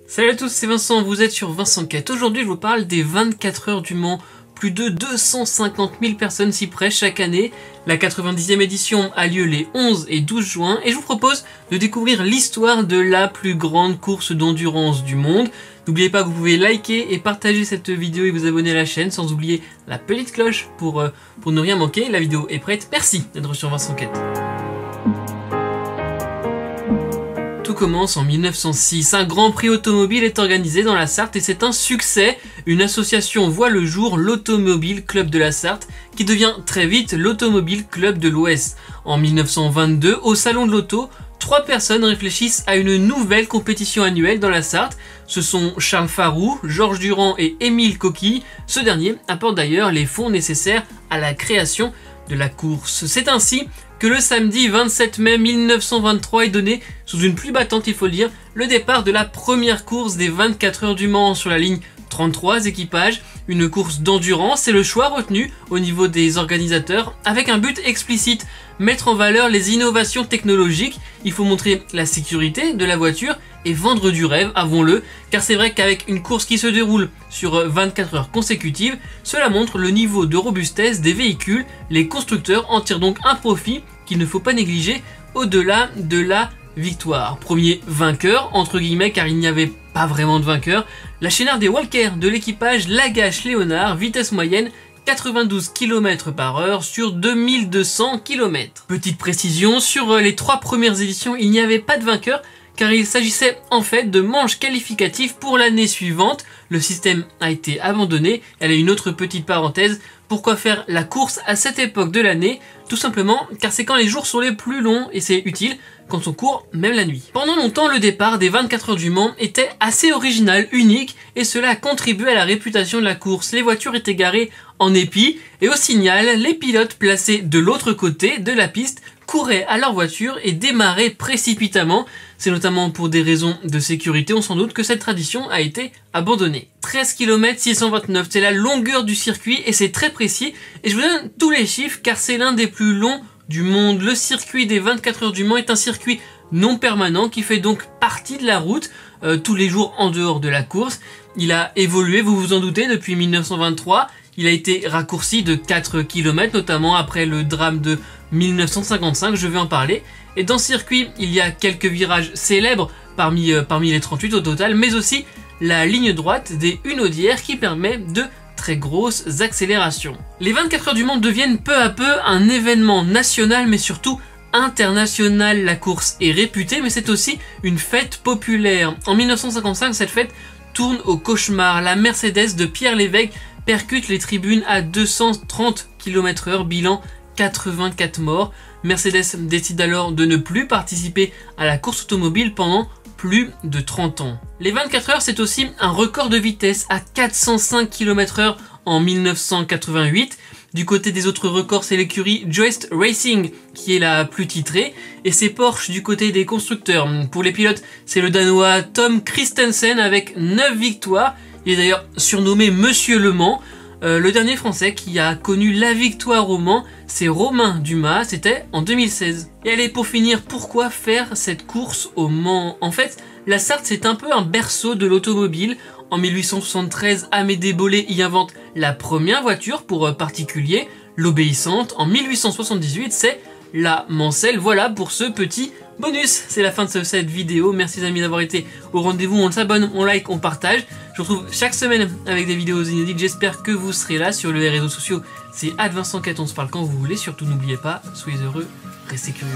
Salut à tous, c'est Vincent, vous êtes sur Vincent Quête. Aujourd'hui je vous parle des 24 heures du Mans. Plus de 250 000 personnes s'y pressent chaque année. La 90e édition a lieu les 11 et 12 juin et je vous propose de découvrir l'histoire de la plus grande course d'endurance du monde. N'oubliez pas que vous pouvez liker et partager cette vidéo et vous abonner à la chaîne sans oublier la petite cloche pour ne rien manquer. La vidéo est prête, merci d'être sur Vincent Quête. Tout commence en 1906. Un grand prix automobile est organisé dans la Sarthe et c'est un succès. Une association voit le jour, l'Automobile Club de la Sarthe, qui devient très vite l'Automobile Club de l'Ouest. En 1922, au Salon de l'Auto, 3 personnes réfléchissent à une nouvelle compétition annuelle dans la Sarthe. Ce sont Charles Farroux, Georges Durand et Émile Coquille. Ce dernier apporte d'ailleurs les fonds nécessaires à la création de la course. C'est ainsi que le samedi 27 mai 1923 est donné, sous une pluie battante il faut le dire, le départ de la première course des 24 heures du Mans sur la ligne 33 équipages. Une course d'endurance, c'est le choix retenu au niveau des organisateurs avec un but explicite, mettre en valeur les innovations technologiques. Il faut montrer la sécurité de la voiture et vendre du rêve, avouons-le, car c'est vrai qu'avec une course qui se déroule sur 24 heures consécutives, cela montre le niveau de robustesse des véhicules. Les constructeurs en tirent donc un profit qu'il ne faut pas négliger au-delà de la victoire. Premier vainqueur, entre guillemets, car il n'y avait pas vraiment de vainqueur, la Chénard des Walker de l'équipage Lagache-Léonard, vitesse moyenne 92 km/h sur 2200 km. Petite précision, sur les 3 premières éditions, il n'y avait pas de vainqueur, car il s'agissait en fait de manches qualificatives pour l'année suivante. Le système a été abandonné. Elle a une autre petite parenthèse. Pourquoi faire la course à cette époque de l'année? Tout simplement car c'est quand les jours sont les plus longs et c'est utile quand on court même la nuit. Pendant longtemps, le départ des 24 heures du Mans était assez original, unique, et cela a contribué à la réputation de la course. Les voitures étaient garées en épi et au signal, les pilotes placés de l'autre côté de la piste couraient à leur voiture et démarraient précipitamment. C'est notamment pour des raisons de sécurité, on s'en doute, que cette tradition a été abandonnée. 13 km 629, c'est la longueur du circuit et c'est très précis. Et je vous donne tous les chiffres car c'est l'un des plus longs du monde. Le circuit des 24 heures du Mans est un circuit non permanent qui fait donc partie de la route tous les jours en dehors de la course. Il a évolué, vous vous en doutez, depuis 1923. Il a été raccourci de 4 km, notamment après le drame de 1955, je vais en parler. Et dans ce circuit, il y a quelques virages célèbres parmi les 38 au total, mais aussi la ligne droite des Hunaudières qui permet de très grosses accélérations. Les 24 heures du Mans deviennent peu à peu un événement national, mais surtout international. La course est réputée, mais c'est aussi une fête populaire. En 1955, cette fête tourne au cauchemar. La Mercedes de Pierre Lévesque percute les tribunes à 230 km/h, bilan 84 morts. Mercedes décide alors de ne plus participer à la course automobile pendant plus de 30 ans. Les 24 heures, c'est aussi un record de vitesse à 405 km/h en 1988. Du côté des autres records, c'est l'écurie Joest Racing qui est la plus titrée et c'est Porsche du côté des constructeurs. Pour les pilotes, c'est le Danois Tom Kristensen avec 9 victoires. Il est d'ailleurs surnommé Monsieur Le Mans. Le dernier français qui a connu la victoire au Mans, c'est Romain Dumas, c'était en 2016. Et allez, pour finir, pourquoi faire cette course au Mans? En fait, la Sarthe, c'est un peu un berceau de l'automobile. En 1873, Amédée Bollée y invente la première voiture pour particuliers, l'obéissante. En 1878, c'est la Mancelle. Voilà pour ce petit bonus. C'est la fin de cette vidéo. Merci les amis d'avoir été au rendez-vous. On s'abonne, on like, on partage. Je vous retrouve chaque semaine avec des vidéos inédites. J'espère que vous serez là sur les réseaux sociaux. C'est @VincentQuête, on se parle quand vous voulez. Surtout n'oubliez pas, soyez heureux, restez curieux.